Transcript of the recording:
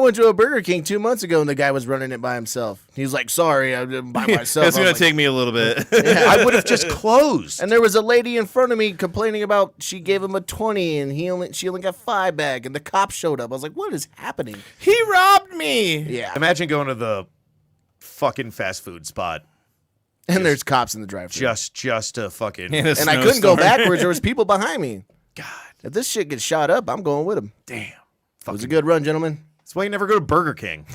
went to a Burger King 2 months ago, and the guy was running it by himself. He was like, "Sorry, I didn't by myself." It's I was going to take me a little bit. I would have just closed. And there was a lady in front of me complaining about she gave him a 20 and she only got 5 back, and the cops showed up. I was like, "What is happening?" He robbed me. Yeah. Imagine going to the fucking fast food spot. And there's cops in the drive-thru. Just a fucking. In a And I couldn't go snowstorm. backwards. There was people behind me. God If this shit gets shot up, I'm going with him. damn. It was a good run, gentlemen. That's why you never go to Burger King.